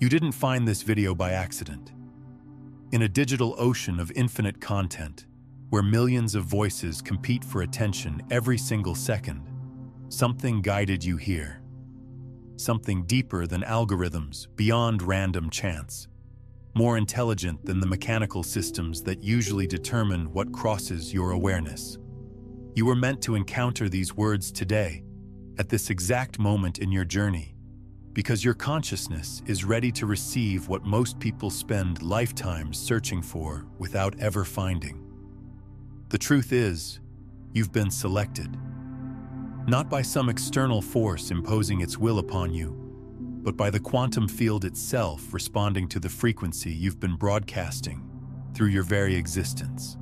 You didn't find this video by accident. In a digital ocean of infinite content, where millions of voices compete for attention every single second, something guided you here. Something deeper than algorithms, beyond random chance. More intelligent than the mechanical systems that usually determine what crosses your awareness. You were meant to encounter these words today, at this exact moment in your journey, because your consciousness is ready to receive what most people spend lifetimes searching for without ever finding. The truth is, you've been selected. Not by some external force imposing its will upon you, but by the quantum field itself responding to the frequency you've been broadcasting through your very existence.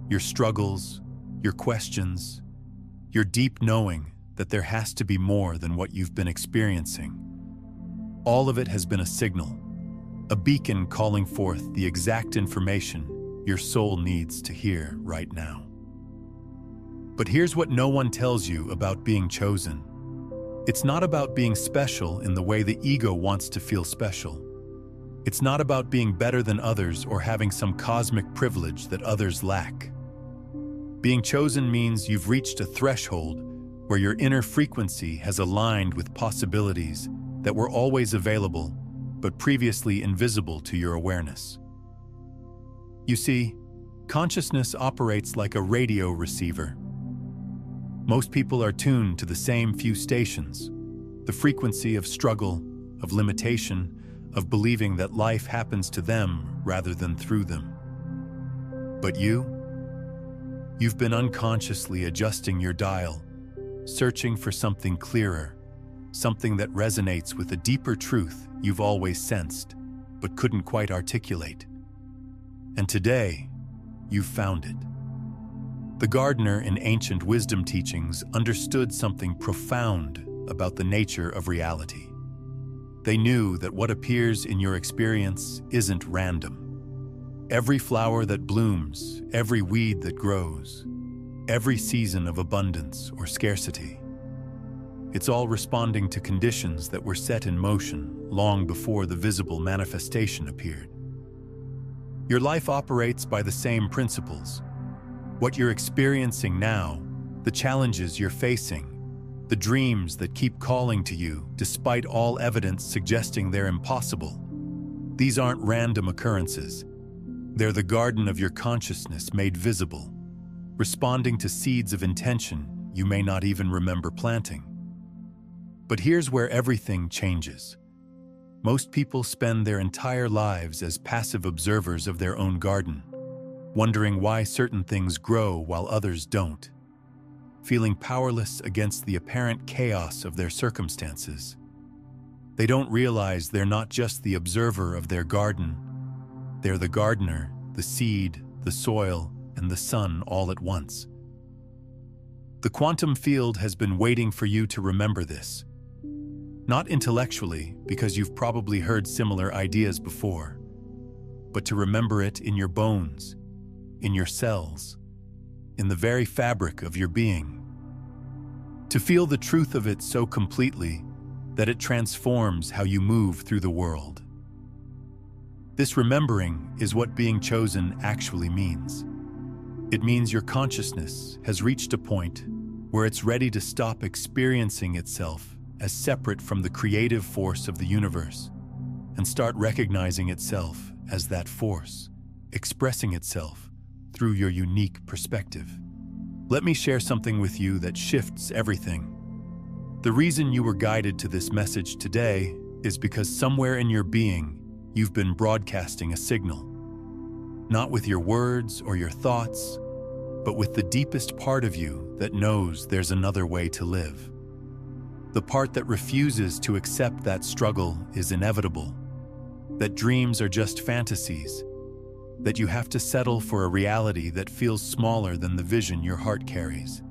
Your struggles, your questions, your deep knowing that there has to be more than what you've been experiencing. All of it has been a signal, a beacon calling forth the exact information your soul needs to hear right now. But here's what no one tells you about being chosen. It's not about being special in the way the ego wants to feel special. It's not about being better than others or having some cosmic privilege that others lack. Being chosen means you've reached a threshold where your inner frequency has aligned with possibilities that were always available but previously invisible to your awareness. You see, consciousness operates like a radio receiver. Most people are tuned to the same few stations, the frequency of struggle, of limitation, of believing that life happens to them rather than through them. But you've been unconsciously adjusting your dial, searching for something clearer, something that resonates with a deeper truth you've always sensed, but couldn't quite articulate. And today, you've found it. The gardener in ancient wisdom teachings understood something profound about the nature of reality. They knew that what appears in your experience isn't random. Every flower that blooms, every weed that grows, every season of abundance or scarcity, it's all responding to conditions that were set in motion long before the visible manifestation appeared. Your life operates by the same principles. What you're experiencing now, the challenges you're facing, the dreams that keep calling to you despite all evidence suggesting they're impossible, these aren't random occurrences. They're the garden of your consciousness made visible, responding to seeds of intention you may not even remember planting. But here's where everything changes. Most people spend their entire lives as passive observers of their own garden, wondering why certain things grow while others don't, feeling powerless against the apparent chaos of their circumstances. They don't realize they're not just the observer of their garden, they're the gardener, the seed, the soil, and the sun all at once. The quantum field has been waiting for you to remember this. Not intellectually, because you've probably heard similar ideas before, but to remember it in your bones, in your cells, in the very fabric of your being. To feel the truth of it so completely that it transforms how you move through the world. This remembering is what being chosen actually means. It means your consciousness has reached a point where it's ready to stop experiencing itself as separate from the creative force of the universe and start recognizing itself as that force, expressing itself through your unique perspective. Let me share something with you that shifts everything. The reason you were guided to this message today is because somewhere in your being, you've been broadcasting a signal. Not with your words or your thoughts, but with the deepest part of you that knows there's another way to live. The part that refuses to accept that struggle is inevitable, that dreams are just fantasies, that you have to settle for a reality that feels smaller than the vision your heart carries.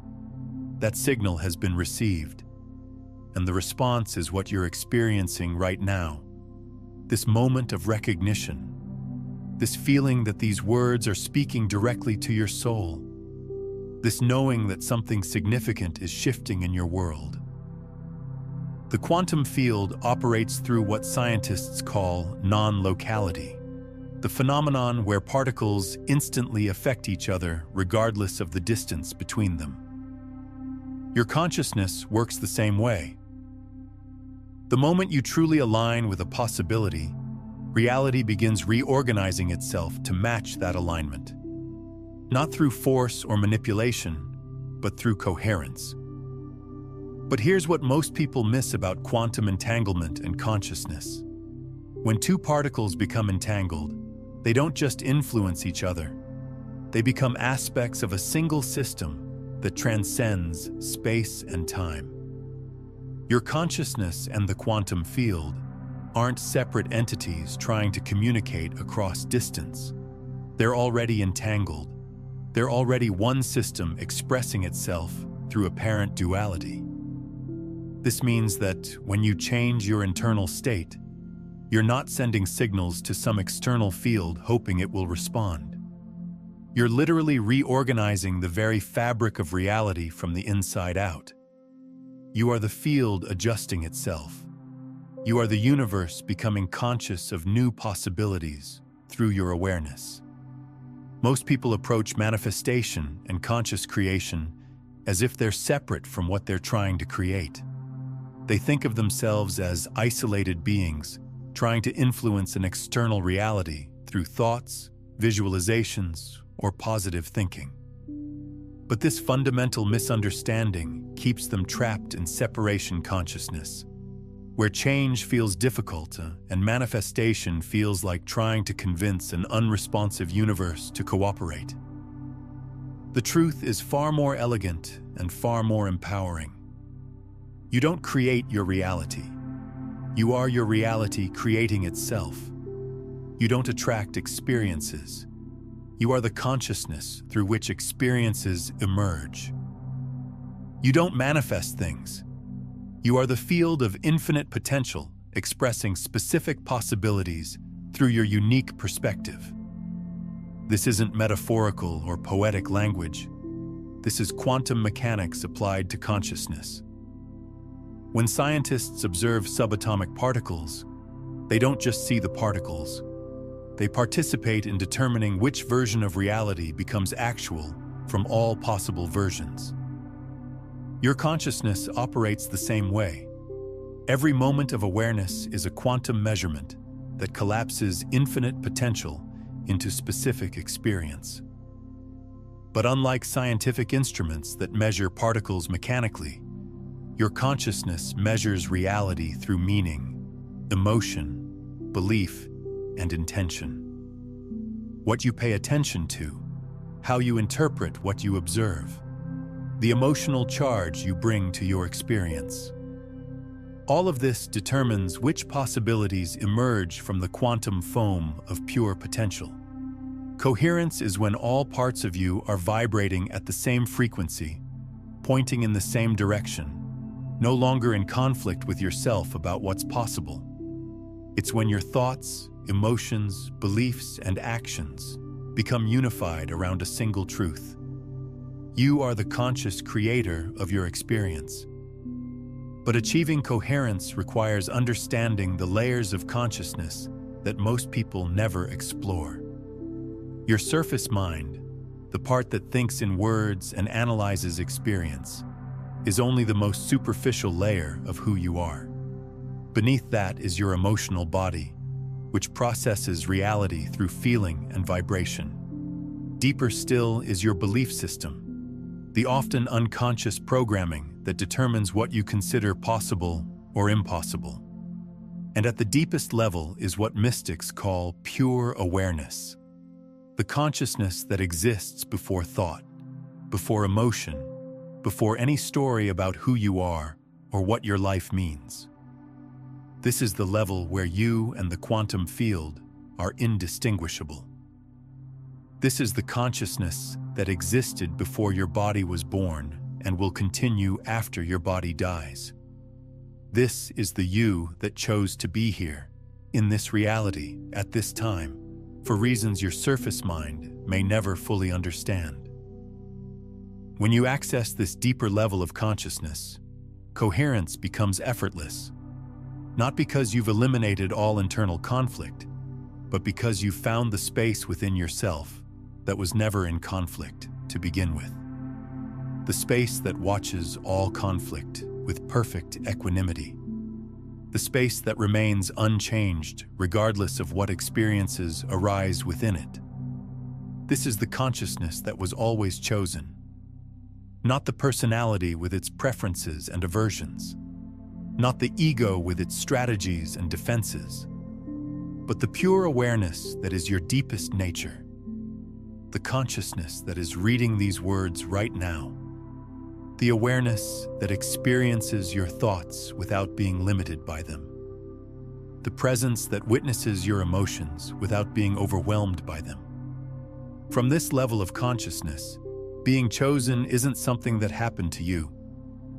That signal has been received, and the response is what you're experiencing right now. This moment of recognition, this feeling that these words are speaking directly to your soul, this knowing that something significant is shifting in your world. The quantum field operates through what scientists call non-locality, the phenomenon where particles instantly affect each other regardless of the distance between them. Your consciousness works the same way. The moment you truly align with a possibility, reality begins reorganizing itself to match that alignment. Not through force or manipulation, but through coherence. But here's what most people miss about quantum entanglement and consciousness. When two particles become entangled, they don't just influence each other. They become aspects of a single system that transcends space and time. Your consciousness and the quantum field aren't separate entities trying to communicate across distance. They're already entangled. They're already one system expressing itself through apparent duality. This means that when you change your internal state, you're not sending signals to some external field hoping it will respond. You're literally reorganizing the very fabric of reality from the inside out. You are the field adjusting itself. You are the universe becoming conscious of new possibilities through your awareness. Most people approach manifestation and conscious creation as if they're separate from what they're trying to create. They think of themselves as isolated beings trying to influence an external reality through thoughts, visualizations, or positive thinking. But this fundamental misunderstanding keeps them trapped in separation consciousness, where change feels difficult and manifestation feels like trying to convince an unresponsive universe to cooperate. The truth is far more elegant and far more empowering. You don't create your reality. You are your reality creating itself. You don't attract experiences. You are the consciousness through which experiences emerge. You don't manifest things. You are the field of infinite potential expressing specific possibilities through your unique perspective. This isn't metaphorical or poetic language. This is quantum mechanics applied to consciousness. When scientists observe subatomic particles, they don't just see the particles. They participate in determining which version of reality becomes actual from all possible versions. Your consciousness operates the same way. Every moment of awareness is a quantum measurement that collapses infinite potential into specific experience. But unlike scientific instruments that measure particles mechanically, your consciousness measures reality through meaning, emotion, belief, and intention. What you pay attention to, how you interpret what you observe, the emotional charge you bring to your experience. All of this determines which possibilities emerge from the quantum foam of pure potential. Coherence is when all parts of you are vibrating at the same frequency, pointing in the same direction, no longer in conflict with yourself about what's possible. It's when your thoughts, emotions, beliefs, and actions become unified around a single truth. You are the conscious creator of your experience. But achieving coherence requires understanding the layers of consciousness that most people never explore. Your surface mind, the part that thinks in words and analyzes experience, is only the most superficial layer of who you are. Beneath that is your emotional body, which processes reality through feeling and vibration. Deeper still is your belief system, the often unconscious programming that determines what you consider possible or impossible. And at the deepest level is what mystics call pure awareness, the consciousness that exists before thought, before emotion, before any story about who you are or what your life means. This is the level where you and the quantum field are indistinguishable. This is the consciousness that existed before your body was born and will continue after your body dies. This is the you that chose to be here, in this reality, at this time, for reasons your surface mind may never fully understand. When you access this deeper level of consciousness, coherence becomes effortless. Not because you've eliminated all internal conflict, but because you've found the space within yourself that was never in conflict to begin with. The space that watches all conflict with perfect equanimity. The space that remains unchanged regardless of what experiences arise within it. This is the consciousness that was always chosen, not the personality with its preferences and aversions, not the ego with its strategies and defenses, but the pure awareness that is your deepest nature, the consciousness that is reading these words right now, the awareness that experiences your thoughts without being limited by them, the presence that witnesses your emotions without being overwhelmed by them. From this level of consciousness, being chosen isn't something that happened to you,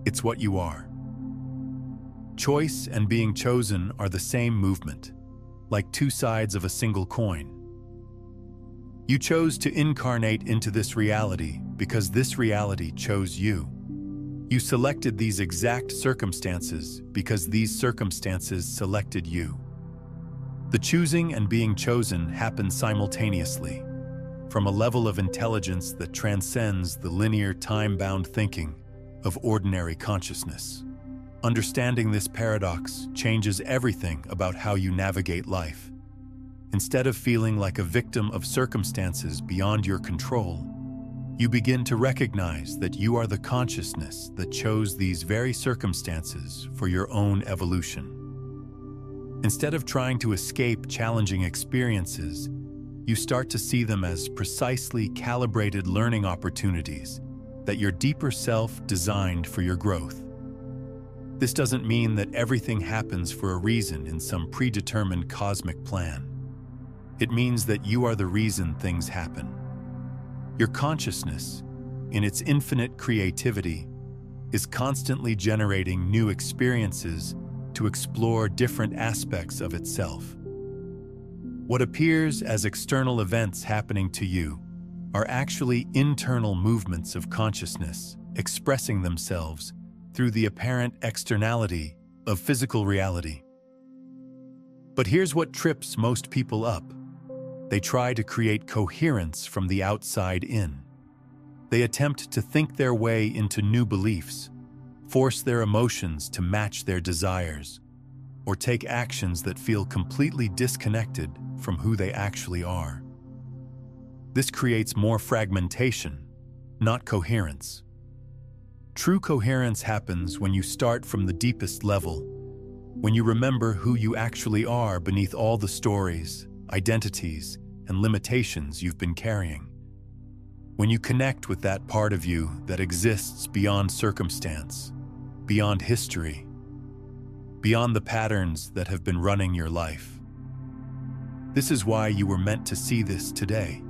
it's what you are. Choice and being chosen are the same movement, like two sides of a single coin. You chose to incarnate into this reality because this reality chose you. You selected these exact circumstances because these circumstances selected you. The choosing and being chosen happen simultaneously, from a level of intelligence that transcends the linear time-bound thinking of ordinary consciousness. Understanding this paradox changes everything about how you navigate life. Instead of feeling like a victim of circumstances beyond your control, you begin to recognize that you are the consciousness that chose these very circumstances for your own evolution. Instead of trying to escape challenging experiences, you start to see them as precisely calibrated learning opportunities that your deeper self designed for your growth. This doesn't mean that everything happens for a reason in some predetermined cosmic plan. It means that you are the reason things happen. Your consciousness, in its infinite creativity, is constantly generating new experiences to explore different aspects of itself. What appears as external events happening to you are actually internal movements of consciousness expressing themselves through the apparent externality of physical reality. But here's what trips most people up. They try to create coherence from the outside in. They attempt to think their way into new beliefs, force their emotions to match their desires, or take actions that feel completely disconnected from who they actually are. This creates more fragmentation, not coherence. True coherence happens when you start from the deepest level, when you remember who you actually are beneath all the stories, identities, and limitations you've been carrying. When you connect with that part of you that exists beyond circumstance, beyond history, beyond the patterns that have been running your life. This is why you were meant to see this today.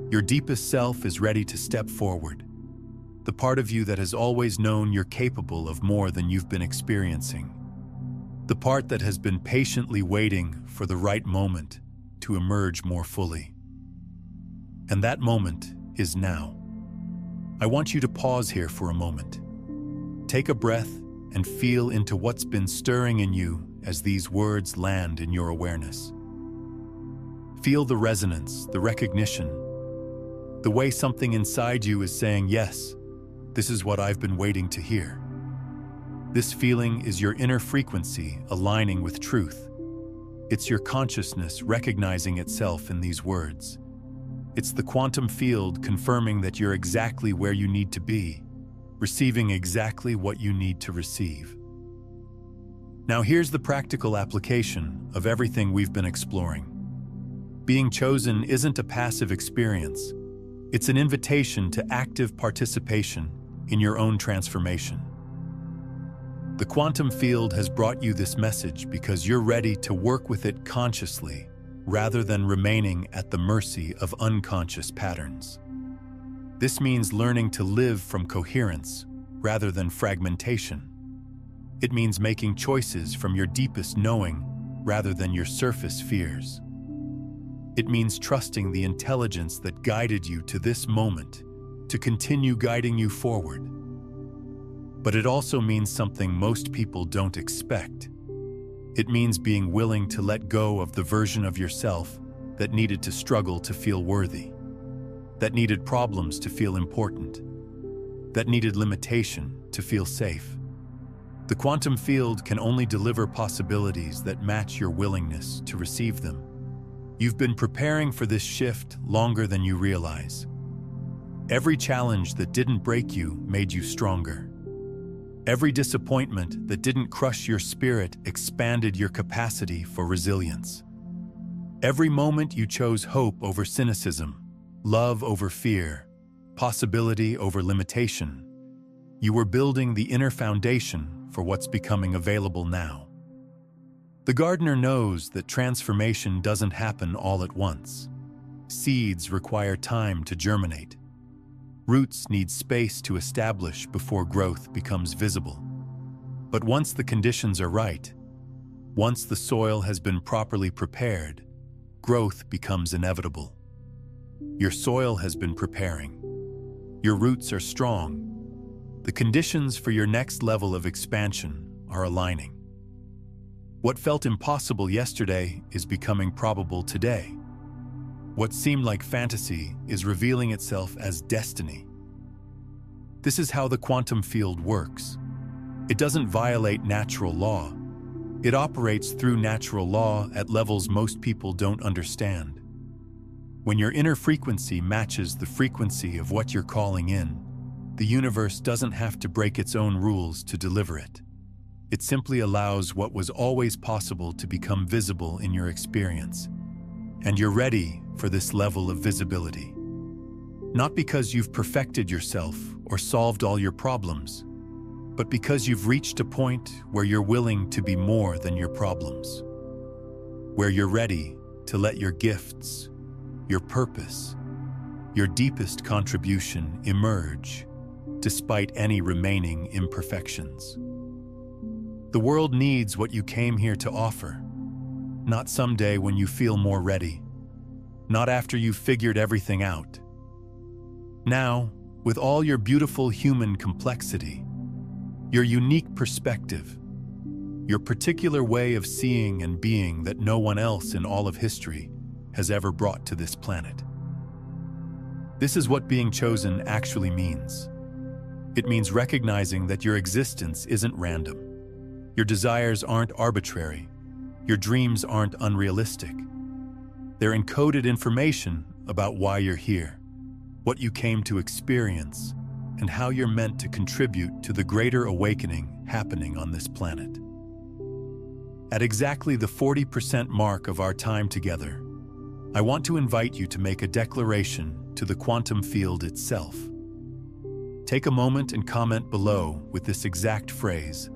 Your deepest self is ready to step forward, the part of you that has always known you're capable of more than you've been experiencing, the part that has been patiently waiting for the right moment to emerge more fully. And that moment is now. I want you to pause here for a moment. Take a breath and feel into what's been stirring in you as these words land in your awareness. Feel the resonance, the recognition, the way something inside you is saying, yes, this is what I've been waiting to hear. This feeling is your inner frequency aligning with truth. It's your consciousness recognizing itself in these words. It's the quantum field confirming that you're exactly where you need to be, receiving exactly what you need to receive. Now here's the practical application of everything we've been exploring. Being chosen isn't a passive experience. It's an invitation to active participation in your own transformation. The quantum field has brought you this message because you're ready to work with it consciously rather than remaining at the mercy of unconscious patterns. This means learning to live from coherence rather than fragmentation. It means making choices from your deepest knowing rather than your surface fears. It means trusting the intelligence that guided you to this moment to continue guiding you forward. But it also means something most people don't expect. It means being willing to let go of the version of yourself that needed to struggle to feel worthy, that needed problems to feel important, that needed limitation to feel safe. The quantum field can only deliver possibilities that match your willingness to receive them. You've been preparing for this shift longer than you realize. Every challenge that didn't break you made you stronger. Every disappointment that didn't crush your spirit expanded your capacity for resilience. Every moment you chose hope over cynicism, love over fear, possibility over limitation, you were building the inner foundation for what's becoming available now. The gardener knows that transformation doesn't happen all at once. Seeds require time to germinate. Roots need space to establish before growth becomes visible. But once the conditions are right, once the soil has been properly prepared, growth becomes inevitable. Your soil has been preparing. Your roots are strong. The conditions for your next level of expansion are aligning. What felt impossible yesterday is becoming probable today. What seemed like fantasy is revealing itself as destiny. This is how the quantum field works. It doesn't violate natural law. It operates through natural law at levels most people don't understand. When your inner frequency matches the frequency of what you're calling in, the universe doesn't have to break its own rules to deliver it. It simply allows what was always possible to become visible in your experience. And you're ready for this level of visibility. Not because you've perfected yourself or solved all your problems, but because you've reached a point where you're willing to be more than your problems. Where you're ready to let your gifts, your purpose, your deepest contribution emerge, despite any remaining imperfections. The world needs what you came here to offer, not someday when you feel more ready, not after you've figured everything out. Now, with all your beautiful human complexity, your unique perspective, your particular way of seeing and being that no one else in all of history has ever brought to this planet. This is what being chosen actually means. It means recognizing that your existence isn't random. Your desires aren't arbitrary. Your dreams aren't unrealistic. They're encoded information about why you're here, what you came to experience, and how you're meant to contribute to the greater awakening happening on this planet. At exactly the 40% mark of our time together, I want to invite you to make a declaration to the quantum field itself. Take a moment and comment below with this exact phrase: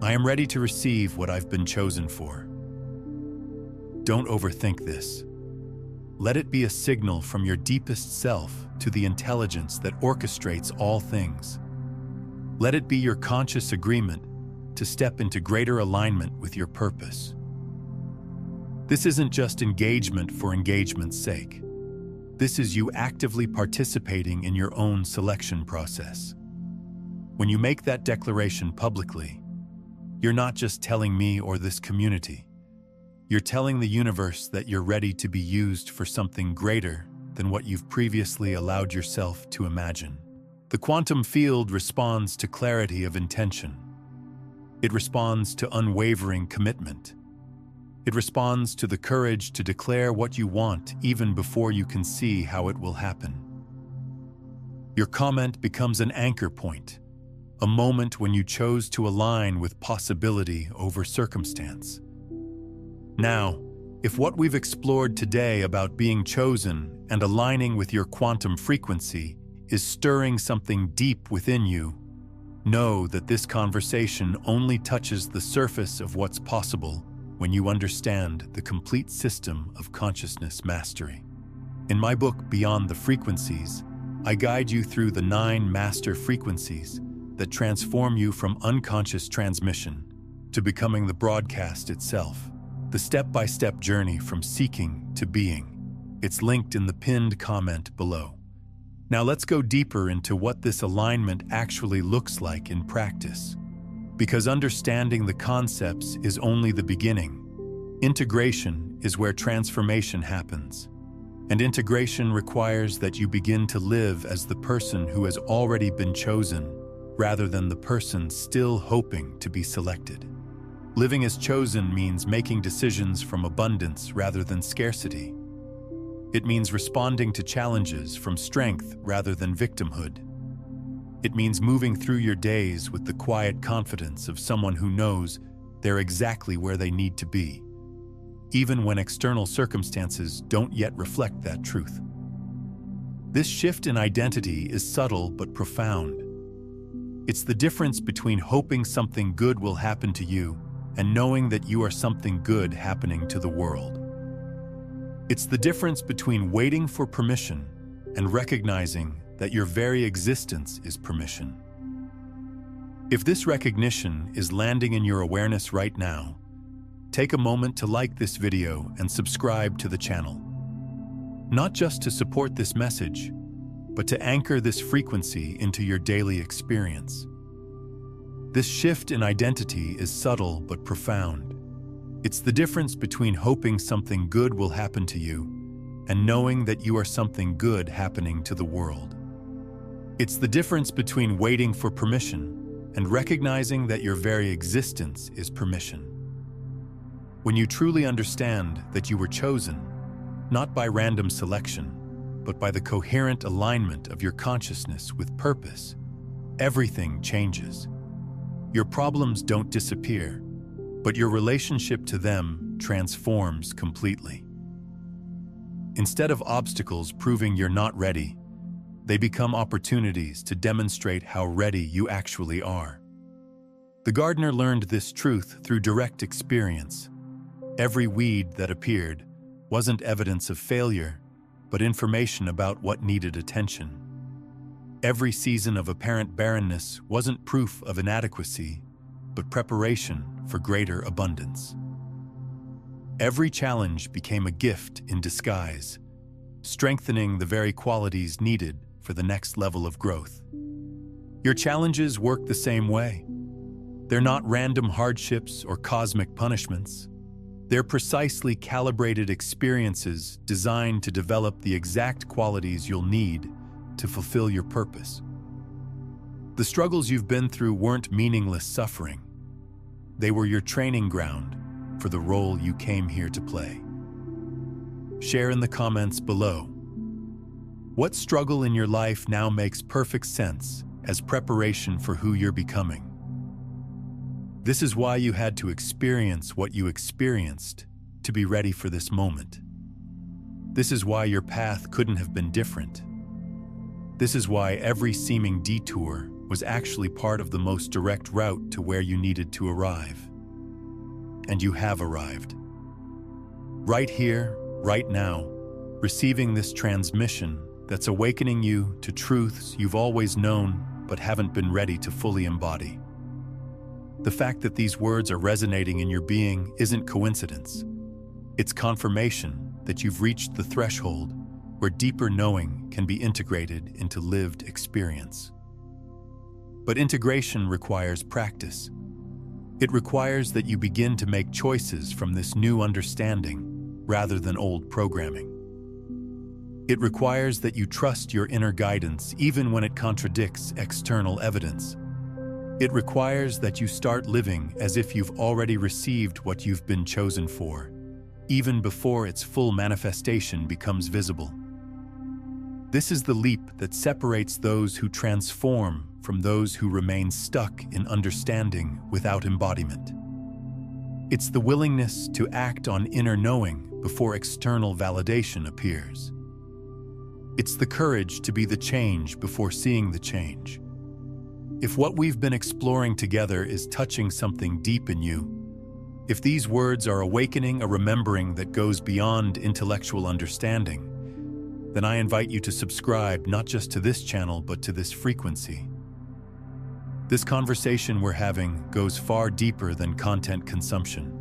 I am ready to receive what I've been chosen for. Don't overthink this. Let it be a signal from your deepest self to the intelligence that orchestrates all things. Let it be your conscious agreement to step into greater alignment with your purpose. This isn't just engagement for engagement's sake. This is you actively participating in your own selection process. When you make that declaration publicly, you're not just telling me or this community. You're telling the universe that you're ready to be used for something greater than what you've previously allowed yourself to imagine. The quantum field responds to clarity of intention. It responds to unwavering commitment. It responds to the courage to declare what you want even before you can see how it will happen. Your comment becomes an anchor point, a moment when you chose to align with possibility over circumstance. Now, if what we've explored today about being chosen and aligning with your quantum frequency is stirring something deep within you, know that this conversation only touches the surface of what's possible when you understand the complete system of consciousness mastery. In my book, Beyond the Frequencies, I guide you through the 9 master frequencies that transform you from unconscious transmission to becoming the broadcast itself. The step-by-step journey from seeking to being. It's linked in the pinned comment below. Now let's go deeper into what this alignment actually looks like in practice. Because understanding the concepts is only the beginning. Integration is where transformation happens. And integration requires that you begin to live as the person who has already been chosen, rather than the person still hoping to be selected. Living as chosen means making decisions from abundance rather than scarcity. It means responding to challenges from strength rather than victimhood. It means moving through your days with the quiet confidence of someone who knows they're exactly where they need to be, even when external circumstances don't yet reflect that truth. This shift in identity is subtle but profound. It's the difference between hoping something good will happen to you and knowing that you are something good happening to the world. It's the difference between waiting for permission and recognizing that your very existence is permission. If this recognition is landing in your awareness right now, take a moment to like this video and subscribe to the channel. Not just to support this message, but to anchor this frequency into your daily experience. This shift in identity is subtle but profound. It's the difference between hoping something good will happen to you and knowing that you are something good happening to the world. It's the difference between waiting for permission and recognizing that your very existence is permission. When you truly understand that you were chosen, not by random selection, but by the coherent alignment of your consciousness with purpose, everything changes. Your problems don't disappear, but your relationship to them transforms completely. Instead of obstacles proving you're not ready, they become opportunities to demonstrate how ready you actually are. The gardener learned this truth through direct experience. Every weed that appeared wasn't evidence of failure, but information about what needed attention. Every season of apparent barrenness wasn't proof of inadequacy, but preparation for greater abundance. Every challenge became a gift in disguise, strengthening the very qualities needed for the next level of growth. Your challenges work the same way. They're not random hardships or cosmic punishments. They're precisely calibrated experiences designed to develop the exact qualities you'll need to fulfill your purpose. The struggles you've been through weren't meaningless suffering. They were your training ground for the role you came here to play. Share in the comments below. What struggle in your life now makes perfect sense as preparation for who you're becoming? This is why you had to experience what you experienced to be ready for this moment. This is why your path couldn't have been different. This is why every seeming detour was actually part of the most direct route to where you needed to arrive. And you have arrived. Right here, right now, receiving this transmission that's awakening you to truths you've always known but haven't been ready to fully embody. The fact that these words are resonating in your being isn't coincidence. It's confirmation that you've reached the threshold where deeper knowing can be integrated into lived experience. But integration requires practice. It requires that you begin to make choices from this new understanding rather than old programming. It requires that you trust your inner guidance even when it contradicts external evidence. It requires that you start living as if you've already received what you've been chosen for, even before its full manifestation becomes visible. This is the leap that separates those who transform from those who remain stuck in understanding without embodiment. It's the willingness to act on inner knowing before external validation appears. It's the courage to be the change before seeing the change. If what we've been exploring together is touching something deep in you, if these words are awakening a remembering that goes beyond intellectual understanding, then I invite you to subscribe not just to this channel but to this frequency. This conversation we're having goes far deeper than content consumption.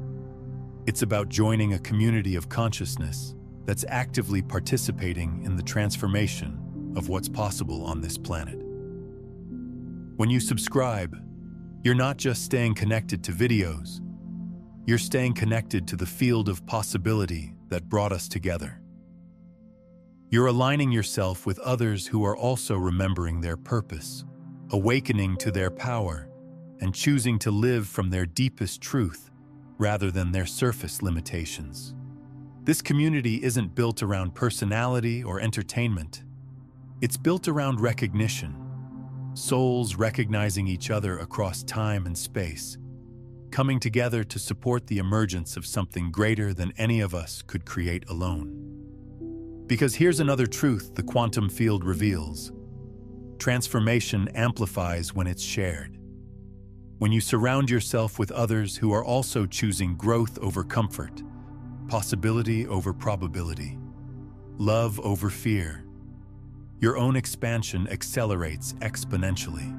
It's about joining a community of consciousness that's actively participating in the transformation of what's possible on this planet. When you subscribe, you're not just staying connected to videos, you're staying connected to the field of possibility that brought us together. You're aligning yourself with others who are also remembering their purpose, awakening to their power, and choosing to live from their deepest truth rather than their surface limitations. This community isn't built around personality or entertainment. It's built around recognition, souls recognizing each other across time and space, coming together to support the emergence of something greater than any of us could create alone. Because here's another truth the quantum field reveals. Transformation amplifies when it's shared. When you surround yourself with others who are also choosing growth over comfort, possibility over probability, love over fear, your own expansion accelerates exponentially.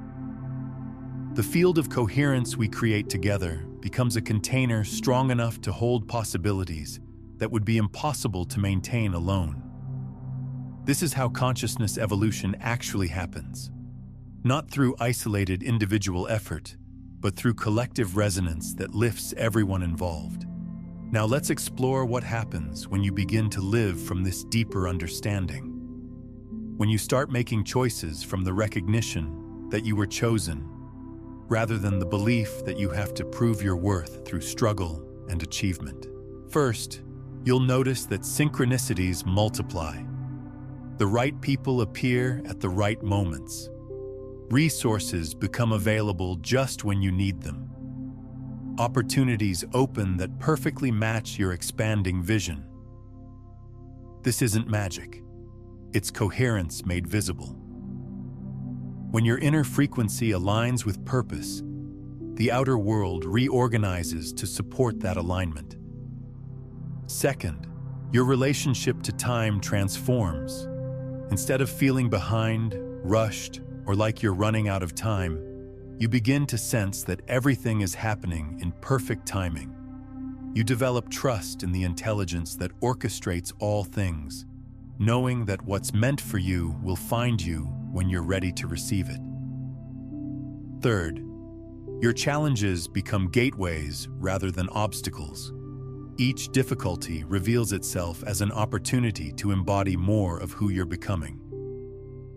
The field of coherence we create together becomes a container strong enough to hold possibilities that would be impossible to maintain alone. This is how consciousness evolution actually happens, not through isolated individual effort, but through collective resonance that lifts everyone involved. Now let's explore what happens when you begin to live from this deeper understanding. When you start making choices from the recognition that you were chosen, rather than the belief that you have to prove your worth through struggle and achievement. First, you'll notice that synchronicities multiply. The right people appear at the right moments. Resources become available just when you need them. Opportunities open that perfectly match your expanding vision. This isn't magic. It's coherence made visible. When your inner frequency aligns with purpose, the outer world reorganizes to support that alignment. Second, your relationship to time transforms. Instead of feeling behind, rushed, or like you're running out of time, you begin to sense that everything is happening in perfect timing. You develop trust in the intelligence that orchestrates all things, knowing that what's meant for you will find you when you're ready to receive it. Third, your challenges become gateways rather than obstacles. Each difficulty reveals itself as an opportunity to embody more of who you're becoming.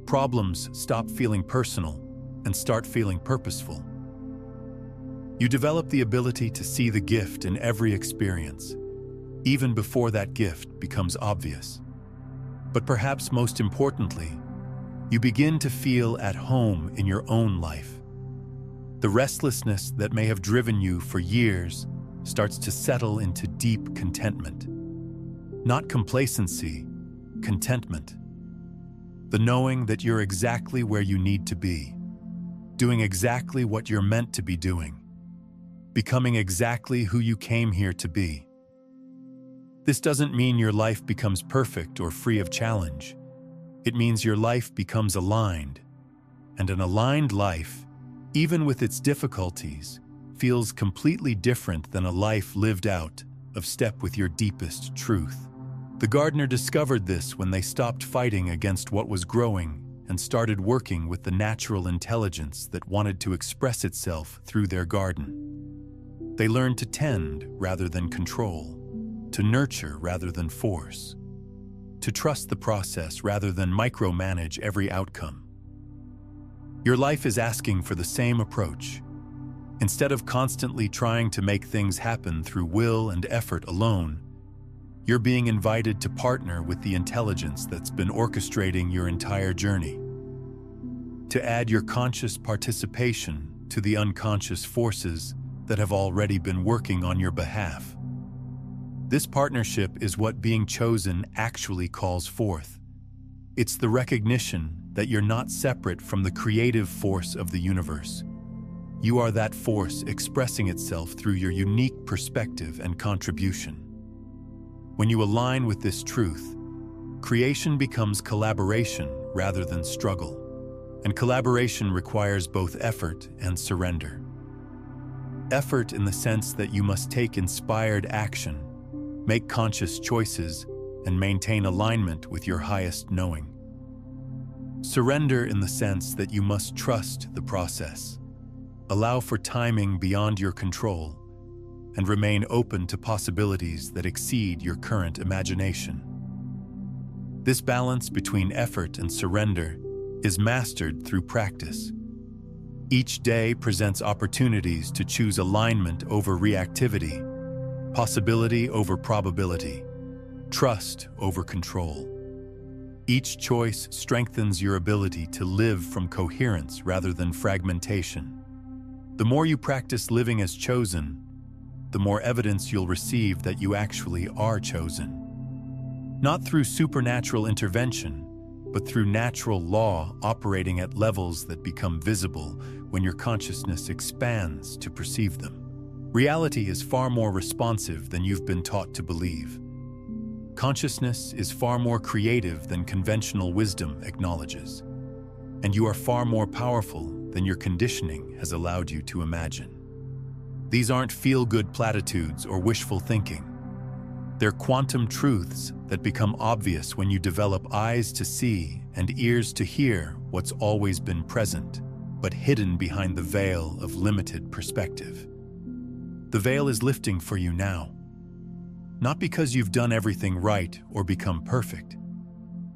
Problems stop feeling personal and start feeling purposeful. You develop the ability to see the gift in every experience, even before that gift becomes obvious. But perhaps most importantly, you begin to feel at home in your own life. The restlessness that may have driven you for years starts to settle into deep contentment. Not complacency, contentment. The knowing that you're exactly where you need to be, doing exactly what you're meant to be doing, becoming exactly who you came here to be. This doesn't mean your life becomes perfect or free of challenge. It means your life becomes aligned, and an aligned life, even with its difficulties, feels completely different than a life lived out of step with your deepest truth. The gardener discovered this when they stopped fighting against what was growing and started working with the natural intelligence that wanted to express itself through their garden. They learned to tend rather than control, to nurture rather than force, to trust the process rather than micromanage every outcome. Your life is asking for the same approach. Instead of constantly trying to make things happen through will and effort alone, you're being invited to partner with the intelligence that's been orchestrating your entire journey. To add your conscious participation to the unconscious forces that have already been working on your behalf. This partnership is what being chosen actually calls forth. It's the recognition that you're not separate from the creative force of the universe. You are that force expressing itself through your unique perspective and contribution. When you align with this truth, creation becomes collaboration rather than struggle, and collaboration requires both effort and surrender. Effort in the sense that you must take inspired action, make conscious choices, and maintain alignment with your highest knowing. Surrender in the sense that you must trust the process. Allow for timing beyond your control, and remain open to possibilities that exceed your current imagination. This balance between effort and surrender is mastered through practice. Each day presents opportunities to choose alignment over reactivity, possibility over probability, trust over control. Each choice strengthens your ability to live from coherence rather than fragmentation. The more you practice living as chosen, the more evidence you'll receive that you actually are chosen. Not through supernatural intervention, but through natural law operating at levels that become visible when your consciousness expands to perceive them. Reality is far more responsive than you've been taught to believe. Consciousness is far more creative than conventional wisdom acknowledges. And you are far more powerful than your conditioning has allowed you to imagine. These aren't feel-good platitudes or wishful thinking. They're quantum truths that become obvious when you develop eyes to see and ears to hear what's always been present, but hidden behind the veil of limited perspective. The veil is lifting for you now. Not because you've done everything right or become perfect,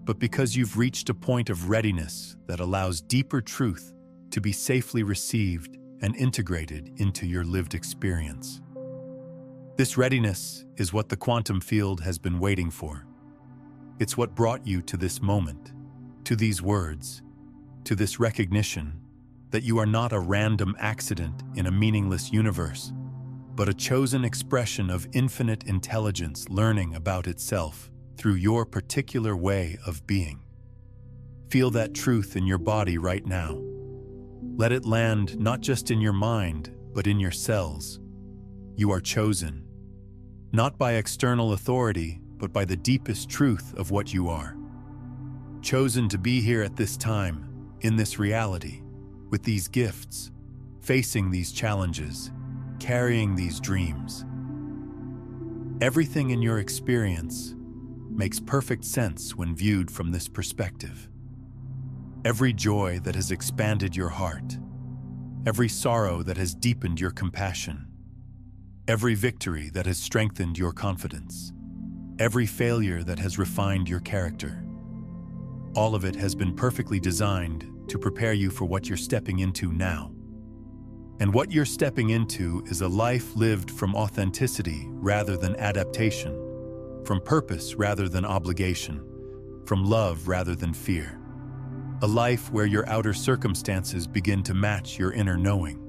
but because you've reached a point of readiness that allows deeper truth to be safely received and integrated into your lived experience. This readiness is what the quantum field has been waiting for. It's what brought you to this moment, to these words, to this recognition that you are not a random accident in a meaningless universe, but a chosen expression of infinite intelligence learning about itself through your particular way of being. Feel that truth in your body right now. Let it land not just in your mind, but in your cells. You are chosen, not by external authority, but by the deepest truth of what you are. Chosen to be here at this time, in this reality, with these gifts, facing these challenges, carrying these dreams. Everything in your experience makes perfect sense when viewed from this perspective. Every joy that has expanded your heart, every sorrow that has deepened your compassion, every victory that has strengthened your confidence, every failure that has refined your character. All of it has been perfectly designed to prepare you for what you're stepping into now. And what you're stepping into is a life lived from authenticity rather than adaptation, from purpose rather than obligation, from love rather than fear. A life where your outer circumstances begin to match your inner knowing.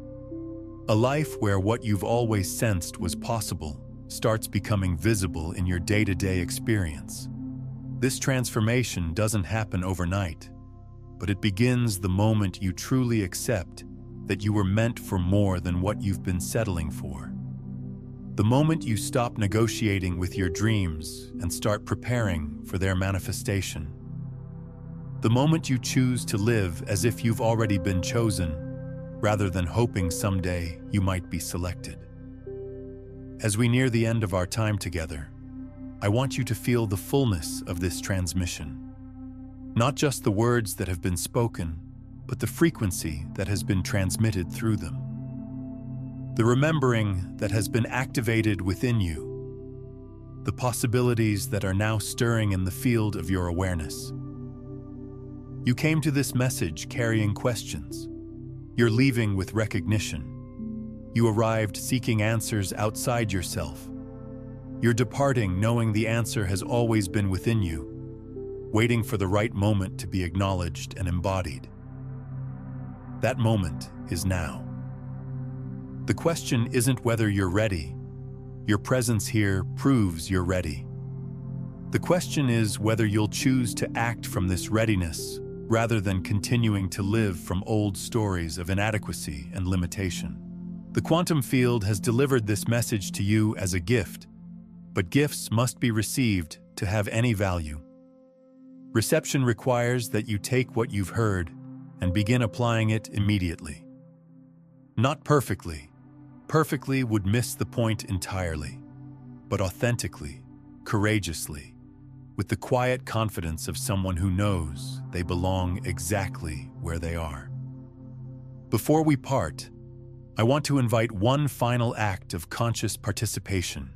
A life where what you've always sensed was possible starts becoming visible in your day-to-day experience. This transformation doesn't happen overnight, but it begins the moment you truly accept that you were meant for more than what you've been settling for. The moment you stop negotiating with your dreams and start preparing for their manifestation. The moment you choose to live as if you've already been chosen, rather than hoping someday you might be selected. As we near the end of our time together, I want you to feel the fullness of this transmission. Not just the words that have been spoken, but the frequency that has been transmitted through them. The remembering that has been activated within you. The possibilities that are now stirring in the field of your awareness. You came to this message carrying questions. You're leaving with recognition. You arrived seeking answers outside yourself. You're departing knowing the answer has always been within you, waiting for the right moment to be acknowledged and embodied. That moment is now. The question isn't whether you're ready. Your presence here proves you're ready. The question is whether you'll choose to act from this readiness rather than continuing to live from old stories of inadequacy and limitation. The quantum field has delivered this message to you as a gift, but gifts must be received to have any value. Reception requires that you take what you've heard and begin applying it immediately. Not perfectly. Perfectly would miss the point entirely, but authentically, courageously, with the quiet confidence of someone who knows they belong exactly where they are. Before we part, I want to invite one final act of conscious participation.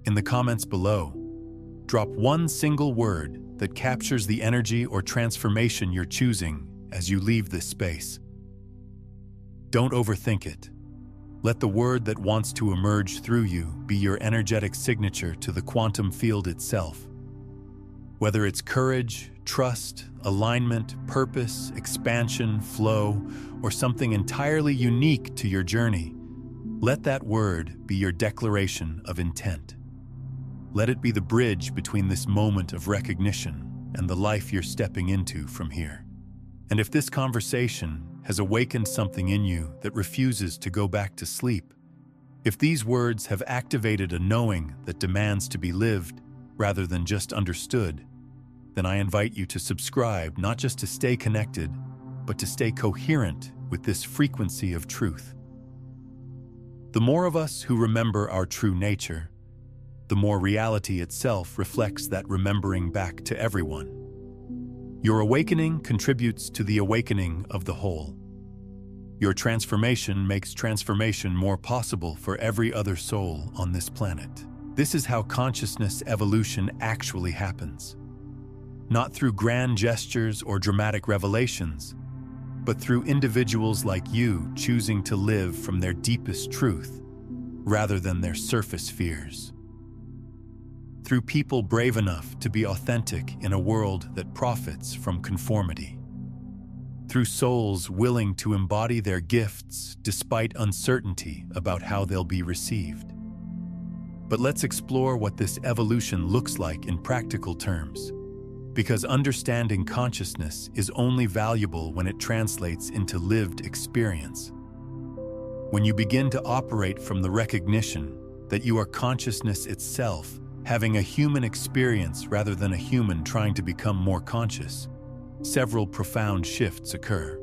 In the comments below, drop one single word that captures the energy or transformation you're choosing as you leave this space. Don't overthink it. Let the word that wants to emerge through you be your energetic signature to the quantum field itself. Whether it's courage, trust, alignment, purpose, expansion, flow, or something entirely unique to your journey, let that word be your declaration of intent. Let it be the bridge between this moment of recognition and the life you're stepping into from here. And if this conversation has awakened something in you that refuses to go back to sleep, if these words have activated a knowing that demands to be lived rather than just understood, then I invite you to subscribe, not just to stay connected, but to stay coherent with this frequency of truth. The more of us who remember our true nature, the more reality itself reflects that remembering back to everyone. Your awakening contributes to the awakening of the whole. Your transformation makes transformation more possible for every other soul on this planet. This is how consciousness evolution actually happens. Not through grand gestures or dramatic revelations, but through individuals like you choosing to live from their deepest truth rather than their surface fears. Through people brave enough to be authentic in a world that profits from conformity. Through souls willing to embody their gifts despite uncertainty about how they'll be received. But let's explore what this evolution looks like in practical terms, because understanding consciousness is only valuable when it translates into lived experience. When you begin to operate from the recognition that you are consciousness itself, having a human experience rather than a human trying to become more conscious, several profound shifts occur.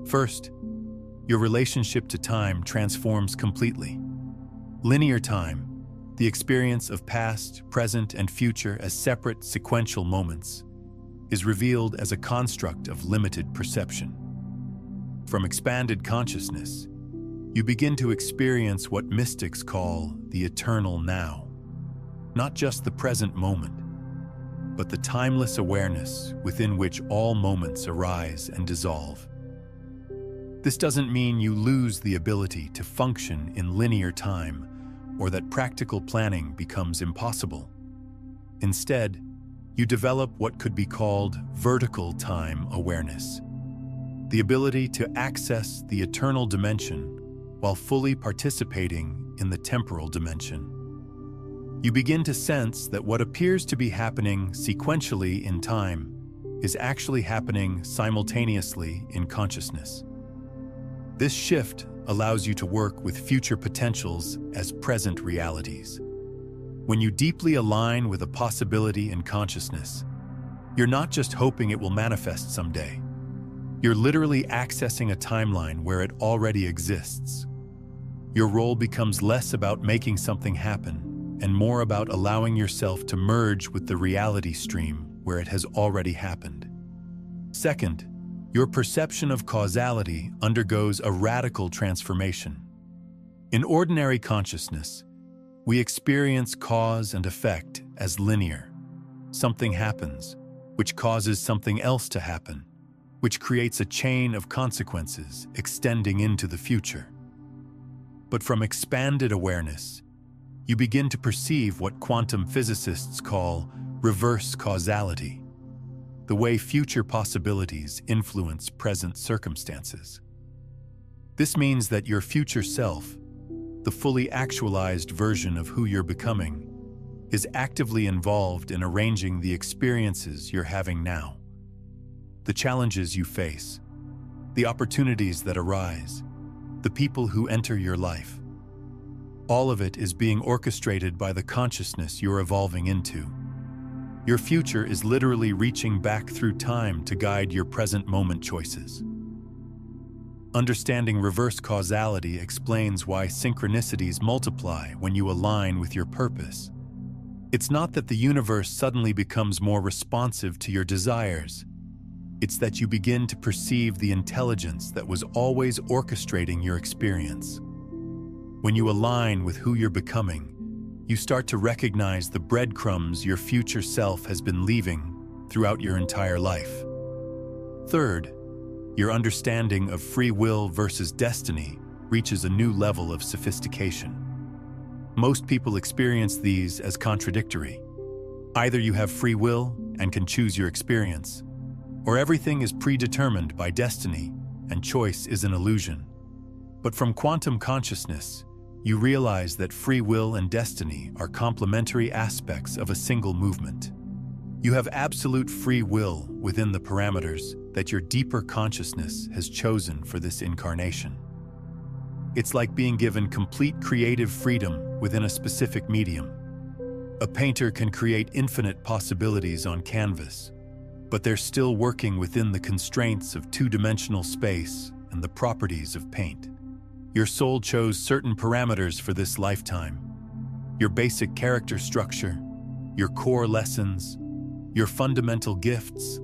First, your relationship to time transforms completely. Linear time, the experience of past, present, and future as separate sequential moments, is revealed as a construct of limited perception. From expanded consciousness, you begin to experience what mystics call the eternal now. Not just the present moment, but the timeless awareness within which all moments arise and dissolve. This doesn't mean you lose the ability to function in linear time or that practical planning becomes impossible. Instead, you develop what could be called vertical time awareness, the ability to access the eternal dimension while fully participating in the temporal dimension. You begin to sense that what appears to be happening sequentially in time is actually happening simultaneously in consciousness. This shift allows you to work with future potentials as present realities. When you deeply align with a possibility in consciousness, you're not just hoping it will manifest someday. You're literally accessing a timeline where it already exists. Your role becomes less about making something happen and more about allowing yourself to merge with the reality stream where it has already happened. Second, your perception of causality undergoes a radical transformation. In ordinary consciousness, we experience cause and effect as linear. Something happens, which causes something else to happen, which creates a chain of consequences extending into the future. But from expanded awareness, you begin to perceive what quantum physicists call reverse causality, the way future possibilities influence present circumstances. This means that your future self, the fully actualized version of who you're becoming, is actively involved in arranging the experiences you're having now. The challenges you face, the opportunities that arise, the people who enter your life. All of it is being orchestrated by the consciousness you're evolving into. Your future is literally reaching back through time to guide your present moment choices. Understanding reverse causality explains why synchronicities multiply when you align with your purpose. It's not that the universe suddenly becomes more responsive to your desires. It's that you begin to perceive the intelligence that was always orchestrating your experience. When you align with who you're becoming, you start to recognize the breadcrumbs your future self has been leaving throughout your entire life. Third, your understanding of free will versus destiny reaches a new level of sophistication. Most people experience these as contradictory. Either you have free will and can choose your experience, or everything is predetermined by destiny and choice is an illusion. But from quantum consciousness, you realize that free will and destiny are complementary aspects of a single movement. You have absolute free will within the parameters that your deeper consciousness has chosen for this incarnation. It's like being given complete creative freedom within a specific medium. A painter can create infinite possibilities on canvas, but they're still working within the constraints of two-dimensional space and the properties of paint. Your soul chose certain parameters for this lifetime. Your basic character structure, your core lessons, your fundamental gifts,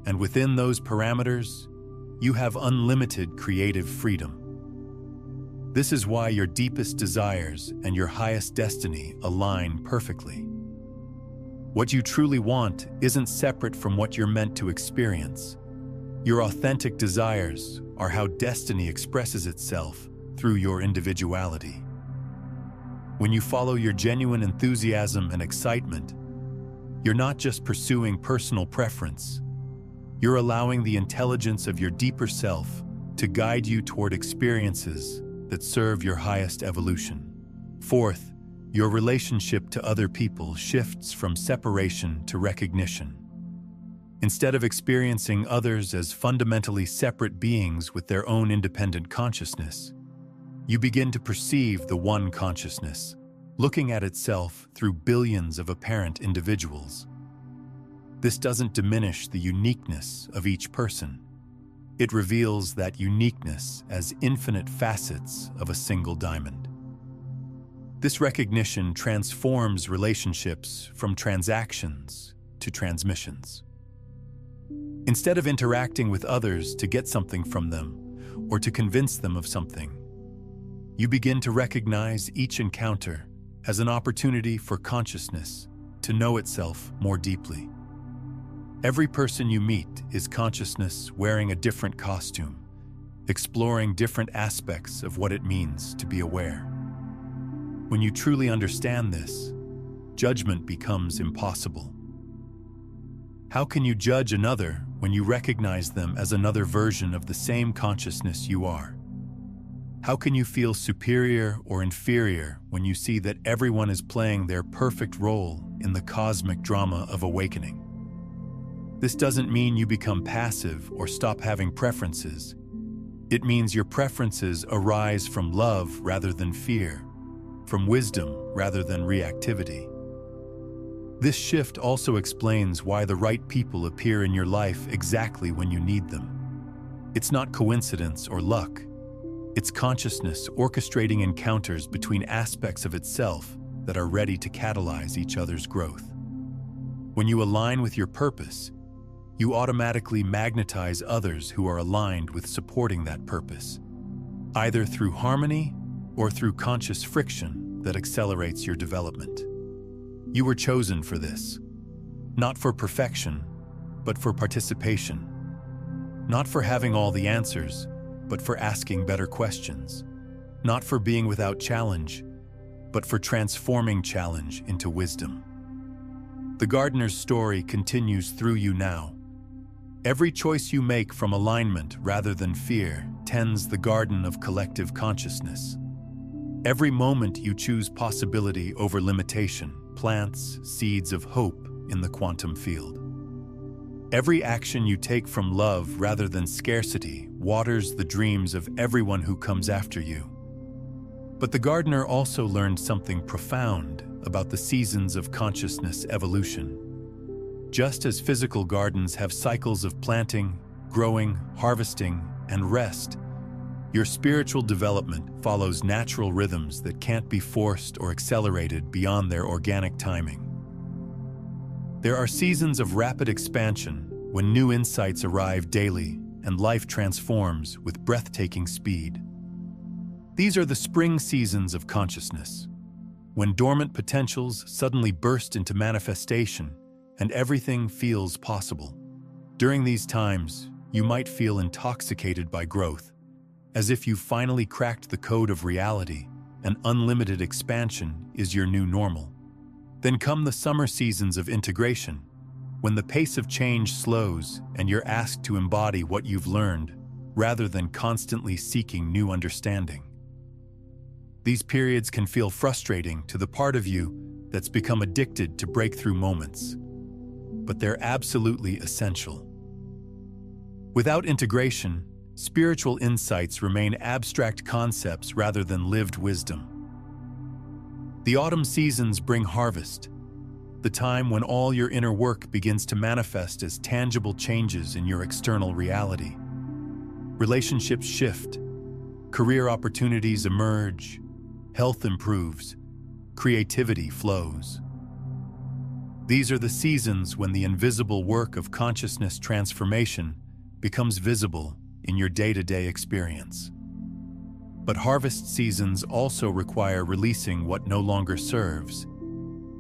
and within those parameters, you have unlimited creative freedom. This is why your deepest desires and your highest destiny align perfectly. What you truly want isn't separate from what you're meant to experience. Your authentic desires are how destiny expresses itself through your individuality. When you follow your genuine enthusiasm and excitement, you're not just pursuing personal preference. You're allowing the intelligence of your deeper self to guide you toward experiences that serve your highest evolution. Fourth, your relationship to other people shifts from separation to recognition. Instead of experiencing others as fundamentally separate beings with their own independent consciousness, you begin to perceive the one consciousness, looking at itself through billions of apparent individuals. This doesn't diminish the uniqueness of each person. It reveals that uniqueness as infinite facets of a single diamond. This recognition transforms relationships from transactions to transmissions. Instead of interacting with others to get something from them or to convince them of something, you begin to recognize each encounter as an opportunity for consciousness to know itself more deeply. Every person you meet is consciousness wearing a different costume, exploring different aspects of what it means to be aware. When you truly understand this, judgment becomes impossible. How can you judge another when you recognize them as another version of the same consciousness you are? How can you feel superior or inferior when you see that everyone is playing their perfect role in the cosmic drama of awakening? This doesn't mean you become passive or stop having preferences. It means your preferences arise from love rather than fear, from wisdom rather than reactivity. This shift also explains why the right people appear in your life exactly when you need them. It's not coincidence or luck. It's consciousness orchestrating encounters between aspects of itself that are ready to catalyze each other's growth. When you align with your purpose, you automatically magnetize others who are aligned with supporting that purpose, either through harmony or through conscious friction that accelerates your development. You were chosen for this, not for perfection, but for participation. Not for having all the answers, but for asking better questions. Not for being without challenge, but for transforming challenge into wisdom. The gardener's story continues through you now. Every choice you make from alignment rather than fear tends the garden of collective consciousness. Every moment you choose possibility over limitation plants seeds of hope in the quantum field. Every action you take from love rather than scarcity waters the dreams of everyone who comes after you. But the gardener also learned something profound about the seasons of consciousness evolution. Just as physical gardens have cycles of planting, growing, harvesting, and rest, Your spiritual development follows natural rhythms that can't be forced or accelerated beyond their organic timing. There are seasons of rapid expansion when new insights arrive daily and life transforms with breathtaking speed. These are the spring seasons of consciousness, when dormant potentials suddenly burst into manifestation and everything feels possible. During these times, you might feel intoxicated by growth, as if you've finally cracked the code of reality and unlimited expansion is your new normal. Then come the summer seasons of integration, when the pace of change slows and you're asked to embody what you've learned rather than constantly seeking new understanding. These periods can feel frustrating to the part of you that's become addicted to breakthrough moments, but they're absolutely essential. Without integration, spiritual insights remain abstract concepts rather than lived wisdom. The autumn seasons bring harvest, the time when all your inner work begins to manifest as tangible changes in your external reality. Relationships shift, career opportunities emerge, health improves, creativity flows. These are the seasons when the invisible work of consciousness transformation becomes visible in your day-to-day experience. But harvest seasons also require releasing what no longer serves,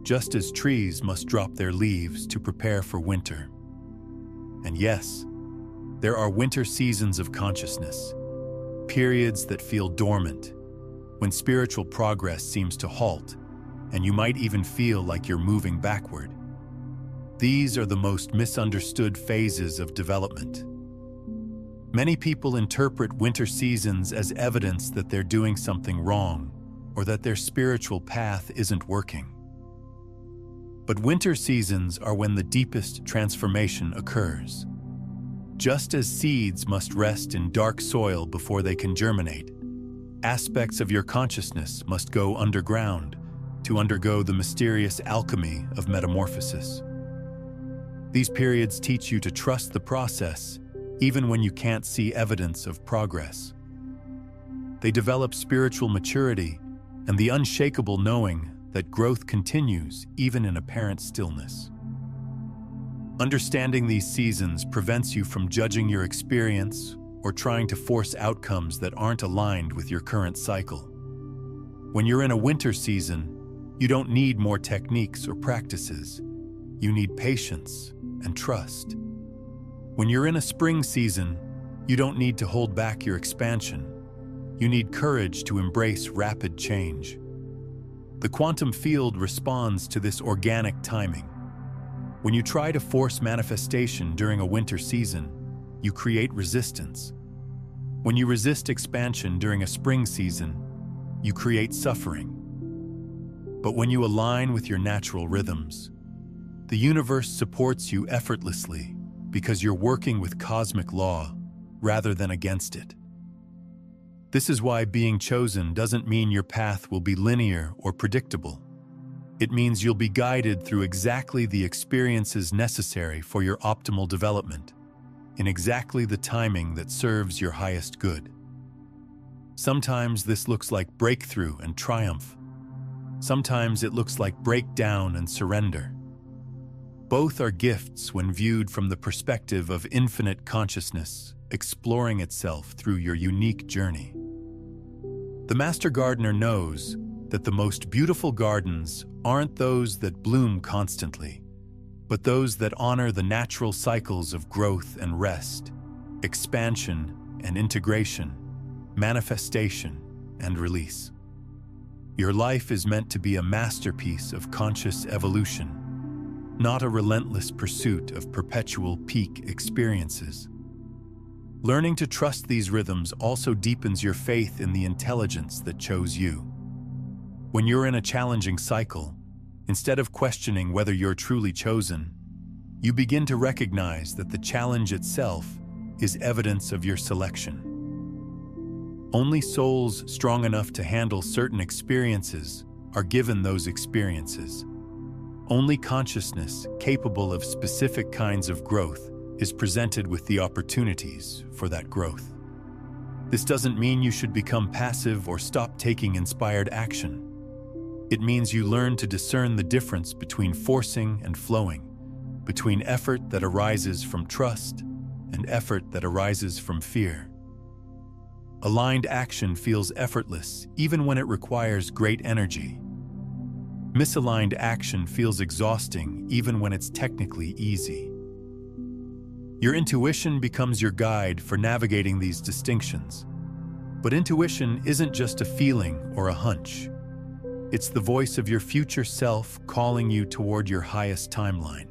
just as trees must drop their leaves to prepare for winter. And yes, there are winter seasons of consciousness, periods that feel dormant, when spiritual progress seems to halt, and you might even feel like you're moving backward. These are the most misunderstood phases of development. Many people interpret winter seasons as evidence that they're doing something wrong or that their spiritual path isn't working. But winter seasons are when the deepest transformation occurs. Just as seeds must rest in dark soil before they can germinate, aspects of your consciousness must go underground to undergo the mysterious alchemy of metamorphosis. These periods teach you to trust the process even when you can't see evidence of progress. They develop spiritual maturity and the unshakable knowing that growth continues even in apparent stillness. Understanding these seasons prevents you from judging your experience or trying to force outcomes that aren't aligned with your current cycle. When you're in a winter season, you don't need more techniques or practices. You need patience and trust. When you're in a spring season, you don't need to hold back your expansion. You need courage to embrace rapid change. The quantum field responds to this organic timing. When you try to force manifestation during a winter season, you create resistance. When you resist expansion during a spring season, you create suffering. But when you align with your natural rhythms, the universe supports you effortlessly because you're working with cosmic law rather than against it. This is why being chosen doesn't mean your path will be linear or predictable. It means you'll be guided through exactly the experiences necessary for your optimal development, in exactly the timing that serves your highest good. Sometimes this looks like breakthrough and triumph. Sometimes it looks like breakdown and surrender. Both are gifts when viewed from the perspective of infinite consciousness, exploring itself through your unique journey. The Master Gardener knows that the most beautiful gardens aren't those that bloom constantly, but those that honor the natural cycles of growth and rest, expansion and integration, manifestation and release. Your life is meant to be a masterpiece of conscious evolution, not a relentless pursuit of perpetual peak experiences. Learning to trust these rhythms also deepens your faith in the intelligence that chose you. When you're in a challenging cycle, instead of questioning whether you're truly chosen, you begin to recognize that the challenge itself is evidence of your selection. Only souls strong enough to handle certain experiences are given those experiences. Only consciousness capable of specific kinds of growth is presented with the opportunities for that growth. This doesn't mean you should become passive or stop taking inspired action. It means you learn to discern the difference between forcing and flowing, between effort that arises from trust and effort that arises from fear. Aligned action feels effortless even when it requires great energy. Misaligned action feels exhausting even when it's technically easy. Your intuition becomes your guide for navigating these distinctions. But intuition isn't just a feeling or a hunch. It's the voice of your future self calling you toward your highest timeline.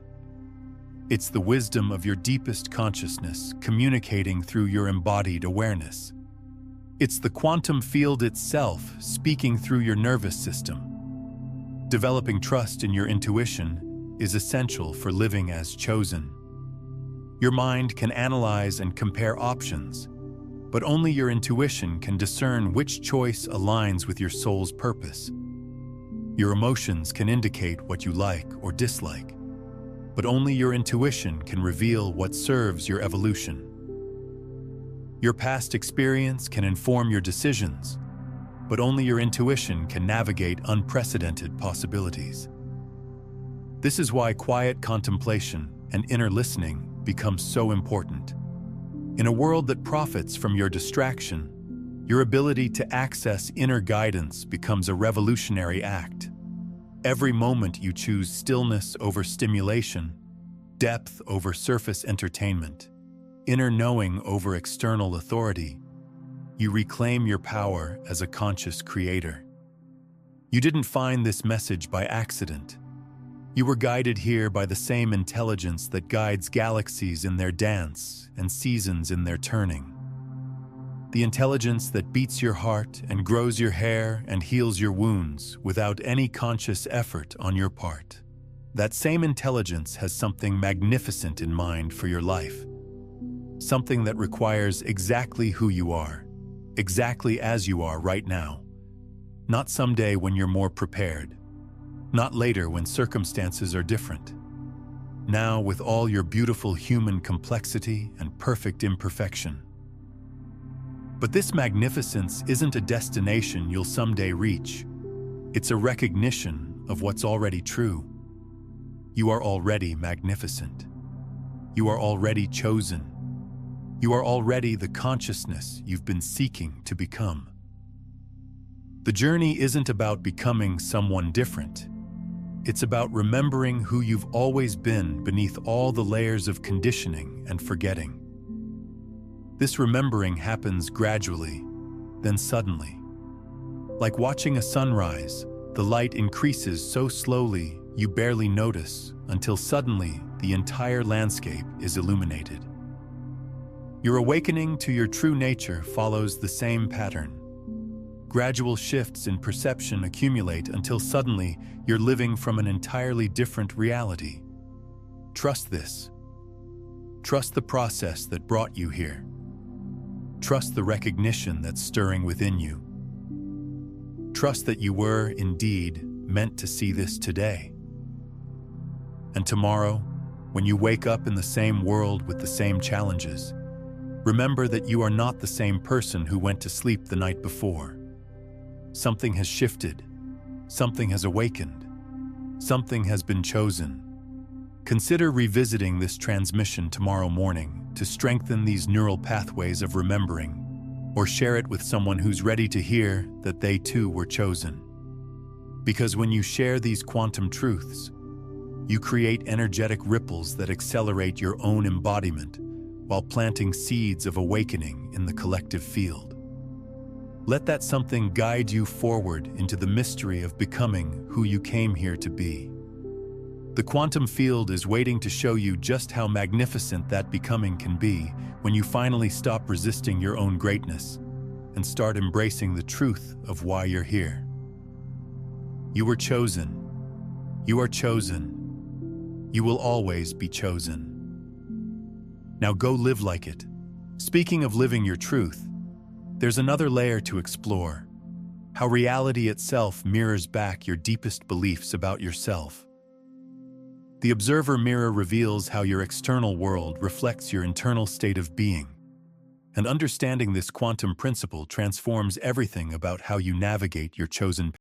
It's the wisdom of your deepest consciousness communicating through your embodied awareness. It's the quantum field itself speaking through your nervous system. Developing trust in your intuition is essential for living as chosen. Your mind can analyze and compare options, but only your intuition can discern which choice aligns with your soul's purpose. Your emotions can indicate what you like or dislike, but only your intuition can reveal what serves your evolution. Your past experience can inform your decisions, but only your intuition can navigate unprecedented possibilities. This is why quiet contemplation and inner listening becomes so important. In a world that profits from your distraction, your ability to access inner guidance becomes a revolutionary act. Every moment you choose stillness over stimulation, depth over surface entertainment, inner knowing over external authority, you reclaim your power as a conscious creator. You didn't find this message by accident. You were guided here by the same intelligence that guides galaxies in their dance and seasons in their turning. The intelligence that beats your heart and grows your hair and heals your wounds without any conscious effort on your part. That same intelligence has something magnificent in mind for your life. Something that requires exactly who you are, exactly as you are right now. Not someday when you're more prepared. Not later when circumstances are different. Now with all your beautiful human complexity and perfect imperfection. But this magnificence isn't a destination you'll someday reach. It's a recognition of what's already true. You are already magnificent. You are already chosen. You are already the consciousness you've been seeking to become. The journey isn't about becoming someone different. It's about remembering who you've always been beneath all the layers of conditioning and forgetting. This remembering happens gradually, then suddenly. Like watching a sunrise, the light increases so slowly you barely notice until suddenly the entire landscape is illuminated. Your awakening to your true nature follows the same pattern. Gradual shifts in perception accumulate until suddenly you're living from an entirely different reality. Trust this. Trust the process that brought you here. Trust the recognition that's stirring within you. Trust that you were, indeed, meant to see this today. And tomorrow, when you wake up in the same world with the same challenges, remember that you are not the same person who went to sleep the night before. Something has shifted. Something has awakened. Something has been chosen. Consider revisiting this transmission tomorrow morning to strengthen these neural pathways of remembering, or share it with someone who's ready to hear that they too were chosen. Because when you share these quantum truths, you create energetic ripples that accelerate your own embodiment while planting seeds of awakening in the collective field. Let that something guide you forward into the mystery of becoming who you came here to be. The quantum field is waiting to show you just how magnificent that becoming can be when you finally stop resisting your own greatness and start embracing the truth of why you're here. You were chosen. You are chosen. You will always be chosen. Now go live like it. Speaking of living your truth, there's another layer to explore: how reality itself mirrors back your deepest beliefs about yourself. The observer mirror reveals how your external world reflects your internal state of being. And understanding this quantum principle transforms everything about how you navigate your chosen